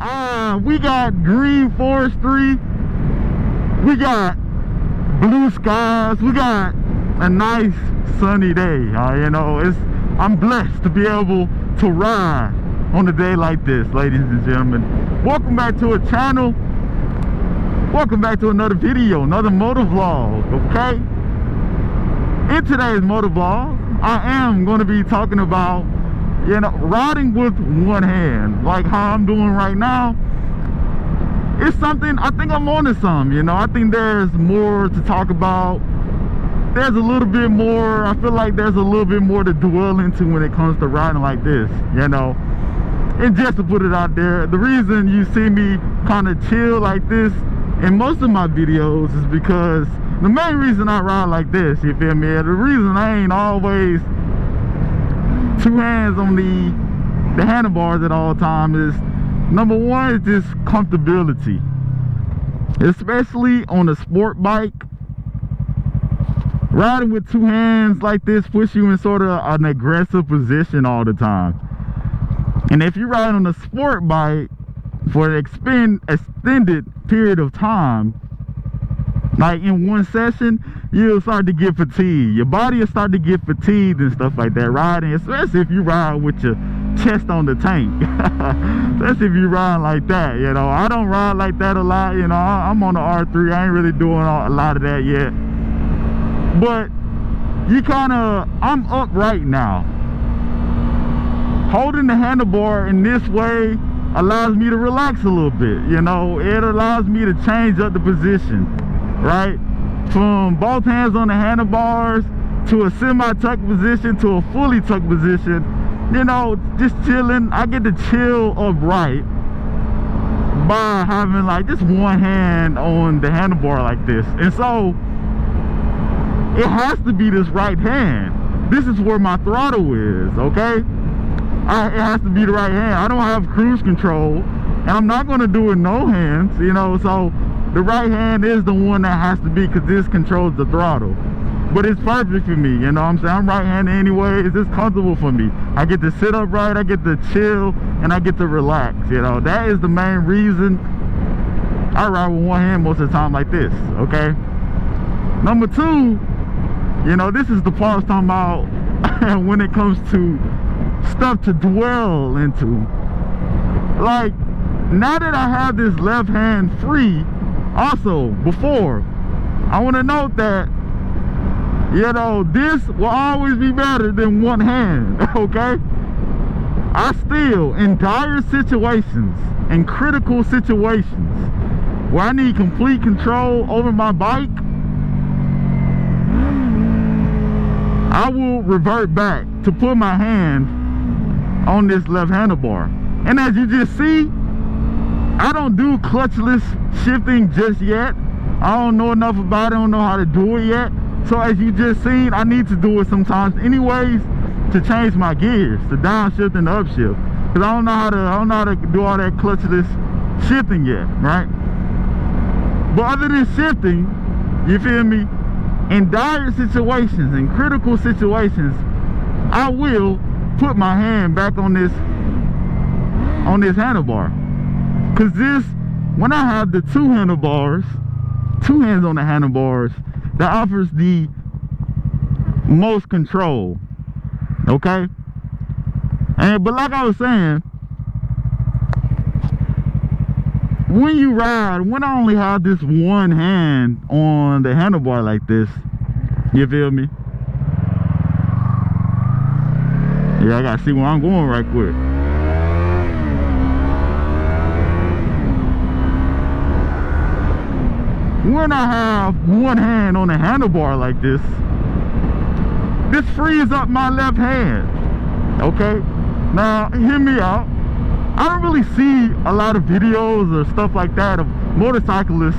We got green forestry, we got blue skies, we got a nice sunny day. You know, I'm blessed to be able to ride on a day like this, ladies and gentlemen. Welcome back to a channel. Welcome back to another video, another motovlog, okay? In today's motovlog, I am going to be talking about, you know, riding with one hand, like how I'm doing right now. It's something, I think I'm on to something, you know. I think there's more to talk about. There's a little bit more, I feel like there's a little bit more to dwell into when it comes to riding like this, you know. And just to put it out there, the reason you see me kind of chill like this in most of my videos is because the main reason I ride like this, you feel me? The reason I ain't always two hands on the handlebars at all times is, number one, is just comfortability. Especially on a sport bike, riding with two hands like this puts you in sort of an aggressive position all the time. And if you ride on a sport bike for an extended period of time, like in one session, you'll start to get fatigued. Your body will start to get fatigued and stuff like that riding, especially if you ride with your chest on the tank. Especially if you ride like that, you know. I don't ride like that a lot, you know. I'm on the R3. I ain't really doing a lot of that yet. But you kind of, I'm upright now. Holding the handlebar in this way allows me to relax a little bit, you know. It allows me to change up the position, right? From both hands on the handlebars to a semi-tucked position to a fully tucked position, you know, just chilling. I get to chill upright by having like just one hand on the handlebar like this. And so it has to be this right hand. This is where my throttle is, okay? It has to be the right hand. I don't have cruise control, and I'm not going to do it no hands, you know. So the right hand is the one that has to be, because this controls the throttle. But it's perfect for me, you know what I'm saying? I'm right-handed anyway. It's just comfortable for me. I get to sit upright, I get to chill, and I get to relax, you know. That is the main reason I ride with one hand most of the time like this, okay? Number two, you know, this is the part I was talking about when it comes to stuff to dwell into. Like, now that I have this left hand free, also before, I want to note that, you know, this will always be better than one hand, okay? I still, in dire situations, in critical situations where I need complete control over my bike, I will revert back to put my hand on this left handlebar. And as you just see, I don't do clutchless shifting just yet. I don't know enough about it. I don't know how to do it yet. So as you just seen, I need to do it sometimes anyways to change my gears, the downshift and the upshift, because I don't know how to do all that clutchless shifting yet, right? But other than shifting, you feel me, in dire situations, in critical situations, I will put my hand back on this handlebar. Because this, when I have the two handlebars, two hands on the handlebars, that offers the most control, okay? But like I was saying, when you ride, when I only have this one hand on the handlebar like this, you feel me? Yeah, I gotta see where I'm going right quick. When I have one hand on the handlebar like this, this frees up my left hand, okay? Now, hear me out. I don't really see a lot of videos or stuff like that of motorcyclists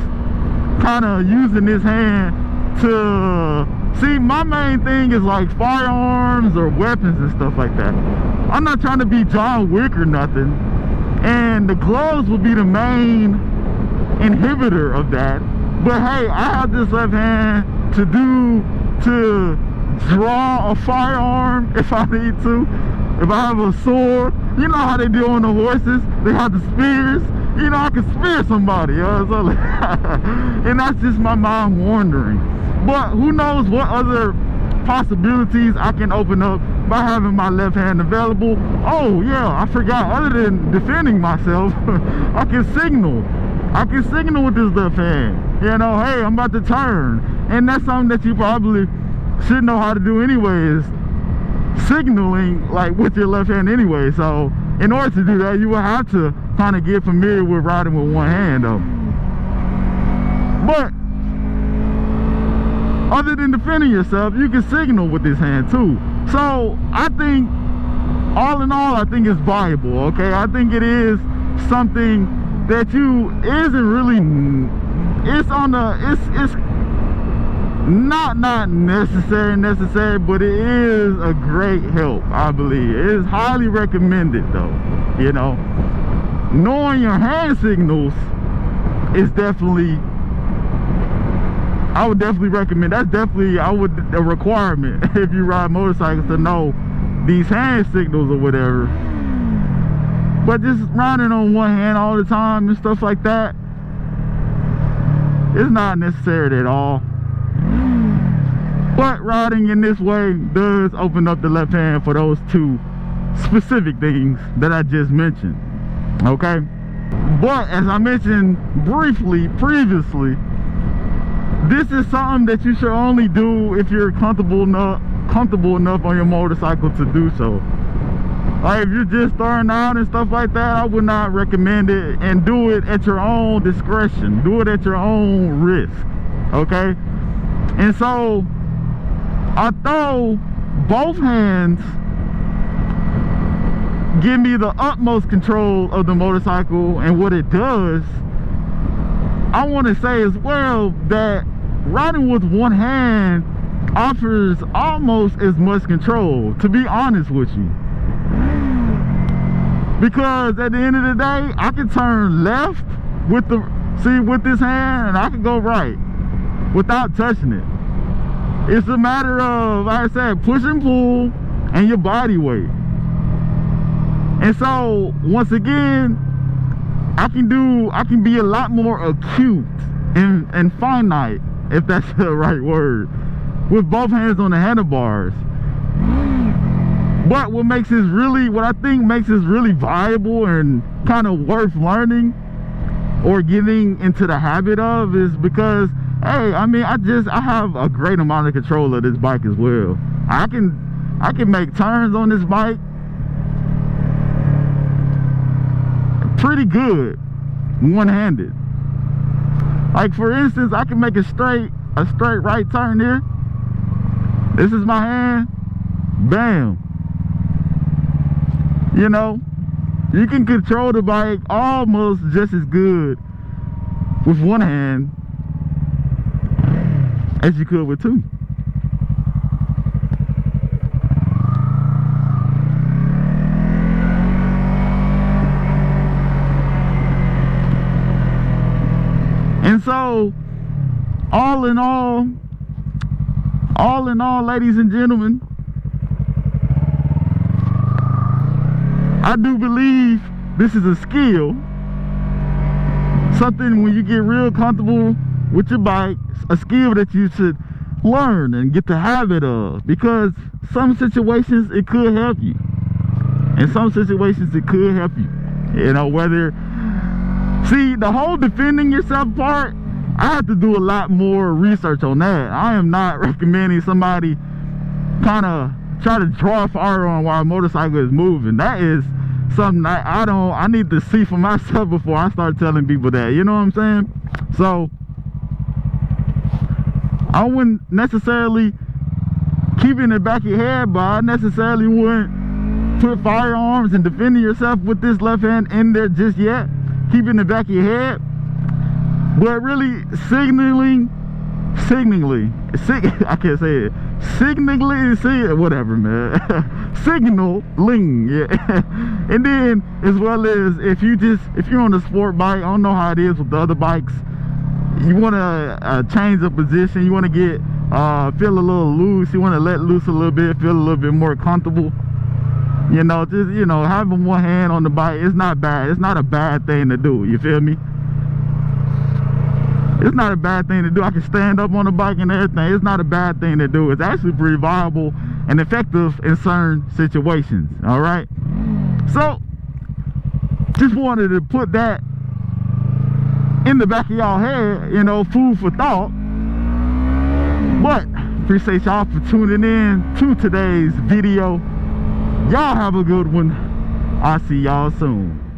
kind of using this hand to... See, my main thing is like firearms or weapons and stuff like that. I'm not trying to be John Wick or nothing. And the gloves will be the main inhibitor of that. But hey, I have this left hand to draw a firearm if I need to. If I have a sword, You know how they do on the horses? They have the spears. You know, I can spear somebody, yo. So, and that's just my mind wandering. But who knows what other possibilities I can open up by having my left hand available. Oh yeah, I forgot, other than defending myself, I can signal with this left hand. You know, hey, I'm about to turn. And that's something that you probably should know how to do anyway, is signaling like with your left hand anyway. So in order to do that, you will have to kind of get familiar with riding with one hand though. But other than defending yourself, you can signal with this hand too. So I think, all in all, I think it's viable, okay? I think it is something that isn't really, it's not necessary, but it is a great help, I believe. It is highly recommended though, you know. Knowing your hand signals is definitely, I would definitely recommend, that's definitely a requirement if you ride motorcycles, to know these hand signals or whatever. But just riding on one hand all the time and stuff like that, it's not necessary at all. But riding in this way does open up the left hand for those two specific things that I just mentioned, okay? But as I mentioned briefly previously, this is something that you should only do if you're comfortable enough on your motorcycle to do so. Like if you're just starting out and stuff like that, I would not recommend it, and do it at your own discretion. Do it at your own risk, okay? And so although both hands give me the utmost control of the motorcycle and what it does, I want to say as well that riding with one hand offers almost as much control, to be honest with you. Because at the end of the day, I can turn left with this hand, and I can go right without touching it. It's a matter of, like I said, push and pull and your body weight. And so once again, I can be a lot more acute and finite, if that's the right word, with both hands on the handlebars. But what I think makes this really viable and kind of worth learning or getting into the habit of is because, hey, I mean, I have a great amount of control of this bike as well. I can make turns on this bike pretty good one-handed. Like for instance, I can make a straight right turn here. This is my hand, bam. You know, you can control the bike almost just as good with one hand as you could with two. And so, all in all, ladies and gentlemen, I do believe this is a skill. Something when you get real comfortable with your bike, a skill that you should learn and get the habit of. Because some situations it could help you. In some situations it could help you. You know, see, the whole defending yourself part, I have to do a lot more research on that. I am not recommending somebody kind of try to draw a firearm while a motorcycle is moving. That is something I need to see for myself before I start telling people that. You know what I'm saying? So I wouldn't necessarily keep it in the back of your head, but I necessarily wouldn't put firearms and defending yourself with this left hand in there just yet. Keep it in the back of your head, but really signaling, I can't say it. Whatever, man. Signaling, yeah. And then, as well as if you're on a sport bike, I don't know how it is with the other bikes. You want to change the position. You want to feel a little loose. You want to let loose a little bit, feel a little bit more comfortable. You know, just, you know, having one hand on the bike, it's not bad. It's not a bad thing to do, you feel me? It's not a bad thing to do. I can stand up on the bike and everything. It's not a bad thing to do. It's actually pretty viable and effective in certain situations, all right? So, just wanted to put that in the back of y'all head, you know, food for thought. But appreciate y'all for tuning in to today's video. Y'all have a good one. I'll see y'all soon.